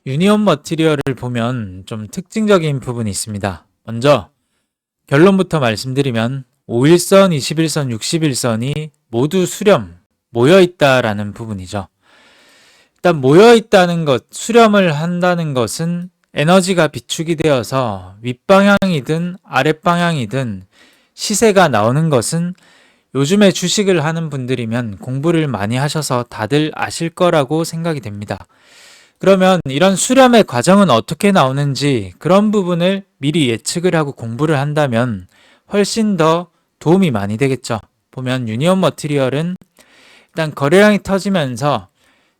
유니온 머티리얼을 보면 좀 특징적인 부분이 있습니다. 먼저 결론부터 말씀드리면 5일선, 21선, 61선이 모두 수렴, 모여있다라는 부분이죠. 일단 모여있다는 것, 수렴을 한다는 것은 에너지가 비축이 되어서 윗방향이든 아랫방향이든 시세가 나오는 것은 요즘에 주식을 하는 분들이면 공부를 많이 하셔서 다들 아실 거라고 생각이 됩니다. 그러면 이런 수렴의 과정은 어떻게 나오는지 그런 부분을 미리 예측을 하고 공부를 한다면 훨씬 더 도움이 많이 되겠죠. 보면 유니온 머티리얼은 일단 거래량이 터지면서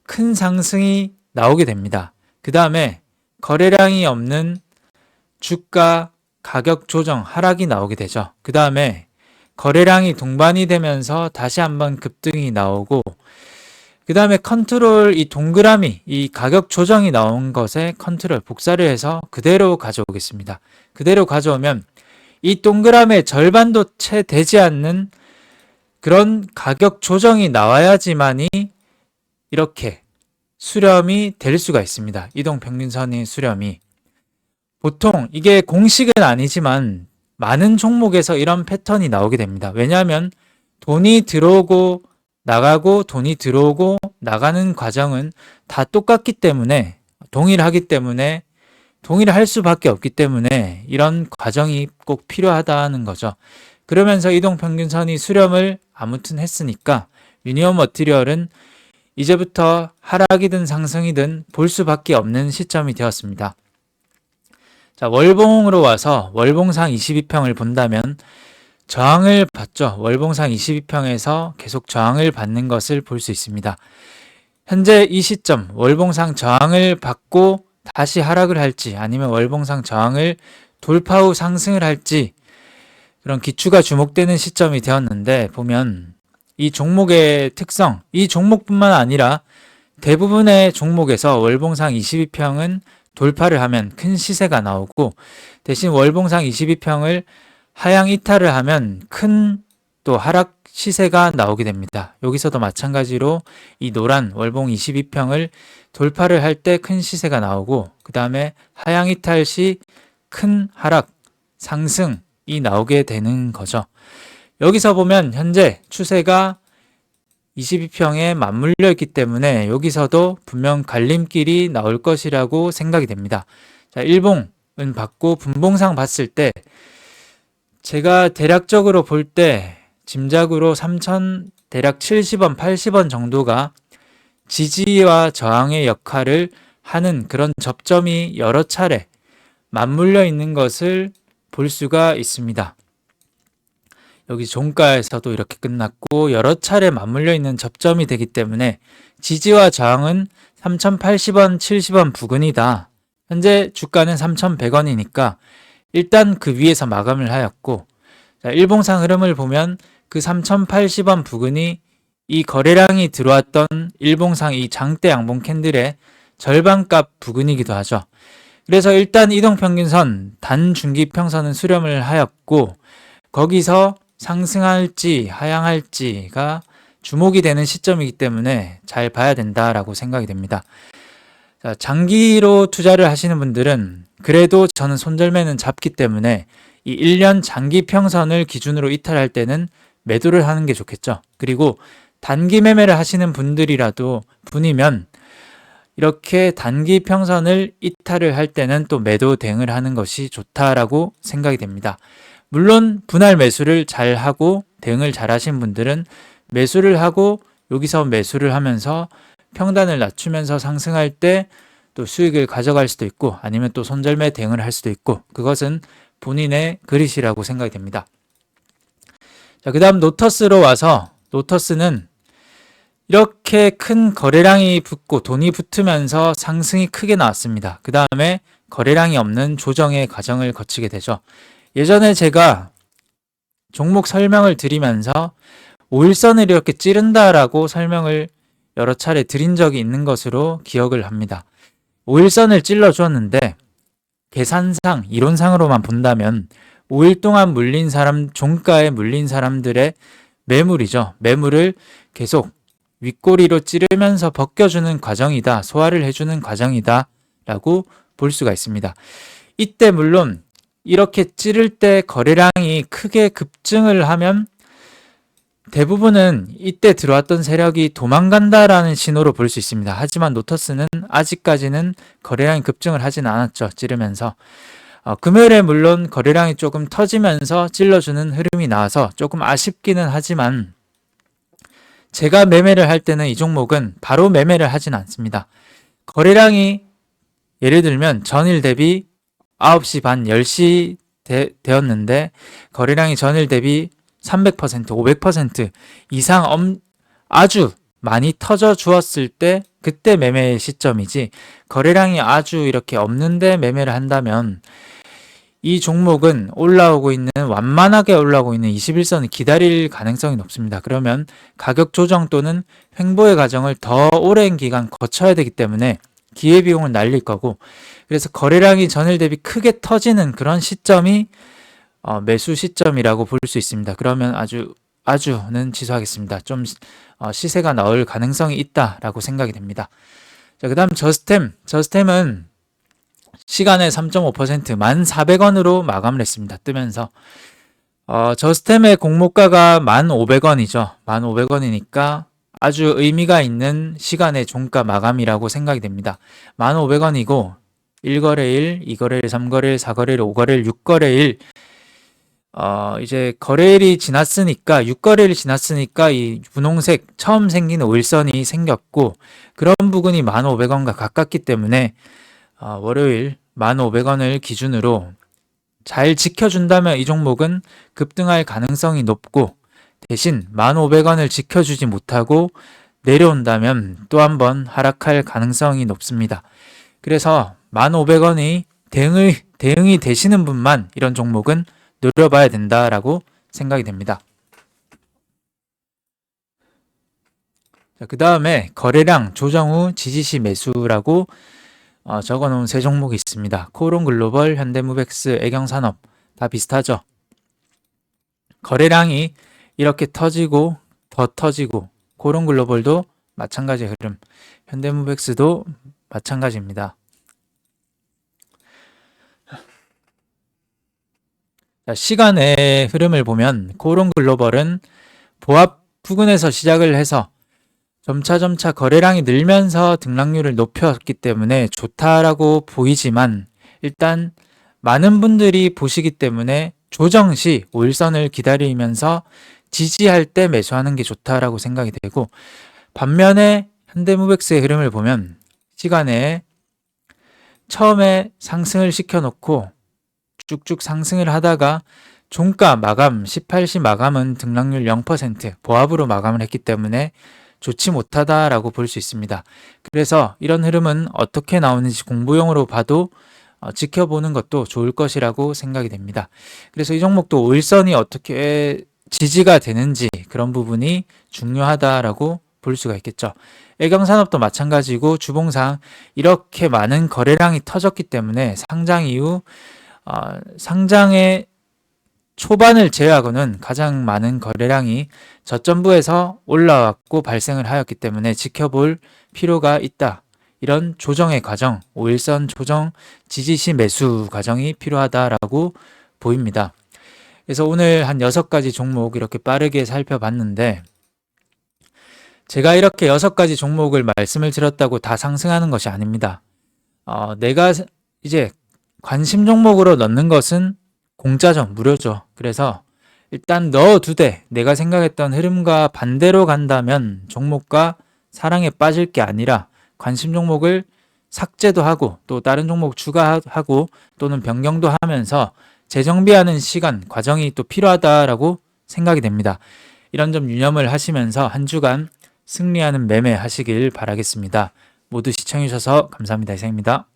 큰 상승이 나오게 됩니다. 그 다음에 거래량이 없는 주가 가격 조정 하락이 나오게 되죠. 그 다음에 거래량이 동반이 되면서 다시 한번 급등이 나오고, 그 다음에 컨트롤 이 동그라미 이 가격 조정이 나온 것에 컨트롤 복사를 해서 그대로 가져오겠습니다. 그대로 가져오면 이 동그라미의 절반도 채 되지 않는 그런 가격 조정이 나와야지만이 이렇게 수렴이 될 수가 있습니다. 이동평균선의 수렴이. 보통 이게 공식은 아니지만 많은 종목에서 이런 패턴이 나오게 됩니다. 왜냐하면 돈이 들어오고 나가고 돈이 들어오고 나가는 과정은 다 똑같기 때문에, 동일하기 때문에, 동일할 수밖에 없기 때문에 이런 과정이 꼭 필요하다는 거죠. 그러면서 이동평균선이 수렴을 아무튼 했으니까 유니온 머티리얼은 이제부터 하락이든 상승이든 볼 수밖에 없는 시점이 되었습니다. 자, 월봉으로 와서 월봉상 22평을 본다면 저항을 받죠. 월봉상 22평에서 계속 저항을 받는 것을 볼 수 있습니다. 현재 이 시점 월봉상 저항을 받고 다시 하락을 할지 아니면 월봉상 저항을 돌파 후 상승을 할지 그런 기추가 주목되는 시점이 되었는데, 보면 이 종목의 특성, 이 종목뿐만 아니라 대부분의 종목에서 월봉상 22평은 돌파를 하면 큰 시세가 나오고, 대신 월봉상 22평을 하향 이탈을 하면 큰 또 하락 시세가 나오게 됩니다. 여기서도 마찬가지로 이 노란 월봉 22평을 돌파를 할 때 큰 시세가 나오고, 그 다음에 하향 이탈 시 큰 하락, 상승이 나오게 되는 거죠. 여기서 보면 현재 추세가 22평에 맞물려 있기 때문에 여기서도 분명 갈림길이 나올 것이라고 생각이 됩니다. 자, 일봉은 받고 분봉상 봤을 때 제가 대략적으로 볼 때 짐작으로 3천 대략 70원, 80원 정도가 지지와 저항의 역할을 하는 그런 접점이 여러 차례 맞물려 있는 것을 볼 수가 있습니다. 여기 종가에서도 이렇게 끝났고 여러 차례 맞물려 있는 접점이 되기 때문에 지지와 저항은 3,080원, 70원 부근이다. 현재 주가는 3,100원이니까 일단 그 위에서 마감을 하였고, 자, 일봉상 흐름을 보면 그 3,080원 부근이 이 거래량이 들어왔던 일봉상 이 장대 양봉 캔들의 절반값 부근이기도 하죠. 그래서 일단 이동평균선 단중기평선은 수렴을 하였고, 거기서 상승할지 하향할지가 주목이 되는 시점이기 때문에 잘 봐야 된다라고 생각이 됩니다. 자, 장기로 투자를 하시는 분들은 그래도 저는 손절매는 잡기 때문에 이 1년 장기 평선을 기준으로 이탈할 때는 매도를 하는 게 좋겠죠. 그리고 단기 매매를 하시는 분이면 이렇게 단기 평선을 이탈을 할 때는 또 매도 대응을 하는 것이 좋다라고 생각이 됩니다. 물론 분할 매수를 잘 하고 대응을 잘 하신 분들은 매수를 하고 여기서 매수를 하면서 평단을 낮추면서 상승할 때 또 수익을 가져갈 수도 있고, 아니면 또 손절매 대응을 할 수도 있고, 그것은 본인의 그릇이라고 생각이 됩니다. 자, 그 다음 노터스로 와서, 노터스는 이렇게 큰 거래량이 붙고 돈이 붙으면서 상승이 크게 나왔습니다. 그 다음에 거래량이 없는 조정의 과정을 거치게 되죠. 예전에 제가 종목 설명을 드리면서 5일선을 이렇게 찌른다라고 설명을 여러 차례 드린 적이 있는 것으로 기억을 합니다. 5일선을 찔러 주었는데 계산상, 이론상으로만 본다면 5일 동안 물린 사람, 종가에 물린 사람들의 매물이죠. 매물을 계속 윗꼬리로 찌르면서 벗겨주는 과정이다, 소화를 해주는 과정이다 라고 볼 수가 있습니다. 이때 물론 이렇게 찌를 때 거래량이 크게 급증을 하면 대부분은 이때 들어왔던 세력이 도망간다라는 신호로 볼 수 있습니다. 하지만 노터스는 아직까지는 거래량이 급증을 하진 않았죠. 찌르면서. 금요일에 물론 거래량이 조금 터지면서 찔러주는 흐름이 나와서 조금 아쉽기는 하지만 제가 매매를 할 때는 이 종목은 바로 매매를 하진 않습니다. 거래량이 예를 들면 전일 대비 9시 반 10시 되었는데 거래량이 전일 대비 300%, 500% 이상 아주 많이 터져 주었을 때 그때 매매 시점이지, 거래량이 아주 이렇게 없는데 매매를 한다면 이 종목은 올라오고 있는, 완만하게 올라오고 있는 21선을 기다릴 가능성이 높습니다. 그러면 가격 조정 또는 횡보의 과정을 더 오랜 기간 거쳐야 되기 때문에 기회비용을 날릴 거고, 그래서 거래량이 전일 대비 크게 터지는 그런 시점이 매수 시점이라고 볼 수 있습니다. 그러면 아주는 취소하겠습니다. 좀 시세가 나올 가능성이 있다라고 생각이 됩니다. 자, 그 다음 저스템은 시간에 3.5% 1,400원으로 마감을 했습니다. 뜨면서 저스템의 공모가가 1,500원이죠. 1,500원이니까 아주 의미가 있는 시간의 종가 마감이라고 생각이 됩니다. 1,500원이고 1거래일, 2거래일, 3거래일, 4거래일, 5거래일, 6거래일, 이제 거래일이 지났으니까, 6거래일이 지났으니까 이 분홍색 처음 생긴 5일선이 생겼고, 그런 부분이 1,500원과 가깝기 때문에 월요일 1,500원을 기준으로 잘 지켜준다면 이 종목은 급등할 가능성이 높고, 대신 1,500원을 지켜주지 못하고 내려온다면 또 한번 하락할 가능성이 높습니다. 그래서 1,500원이 대응이 되시는 분만 이런 종목은 노려봐야 된다라고 생각이 됩니다. 그 다음에 거래량 조정 후 지지시 매수라고 적어놓은 세 종목이 있습니다. 코론글로벌, 현대무벡스, 애경산업 다 비슷하죠. 거래량이 이렇게 터지고 더 터지고, 코론글로벌도 마찬가지 흐름, 현대무벡스도 마찬가지입니다. 시간의 흐름을 보면 코론글로벌은 보합 부근에서 시작을 해서 점차 거래량이 늘면서 등락률을 높였기 때문에 좋다라고 보이지만, 일단 많은 분들이 보시기 때문에 조정 시 5일선을 기다리면서 지지할 때 매수하는 게 좋다라고 생각이 되고, 반면에 현대무벡스의 흐름을 보면 시간에 처음에 상승을 시켜놓고 쭉쭉 상승을 하다가 종가 마감 18시 마감은 등락률 0% 보합으로 마감을 했기 때문에 좋지 못하다라고 볼 수 있습니다. 그래서 이런 흐름은 어떻게 나오는지 공부용으로 봐도 지켜보는 것도 좋을 것이라고 생각이 됩니다. 그래서 이 종목도 5일선이 어떻게 지지가 되는지 그런 부분이 중요하다라고 볼 수가 있겠죠. 애경산업도 마찬가지고, 주봉상 이렇게 많은 거래량이 터졌기 때문에 상장 이후 상장의 초반을 제외하고는 가장 많은 거래량이 저점부에서 올라왔고 발생을 하였기 때문에 지켜볼 필요가 있다. 이런 조정의 과정, 5일선 조정 지지시 매수 과정이 필요하다라고 보입니다. 그래서 오늘 한 6가지 종목 이렇게 빠르게 살펴봤는데, 제가 이렇게 6가지 종목을 말씀을 드렸다고 다 상승하는 것이 아닙니다. 내가 이제 관심 종목으로 넣는 것은 공짜죠. 무료죠. 그래서 일단 넣어두되 내가 생각했던 흐름과 반대로 간다면 종목과 사랑에 빠질 게 아니라 관심 종목을 삭제도 하고 또 다른 종목 추가하고 또는 변경도 하면서 재정비하는 시간, 과정이 또 필요하다라고 생각이 됩니다. 이런 점 유념을 하시면서 한 주간 승리하는 매매 하시길 바라겠습니다. 모두 시청해 주셔서 감사합니다. 이상입니다.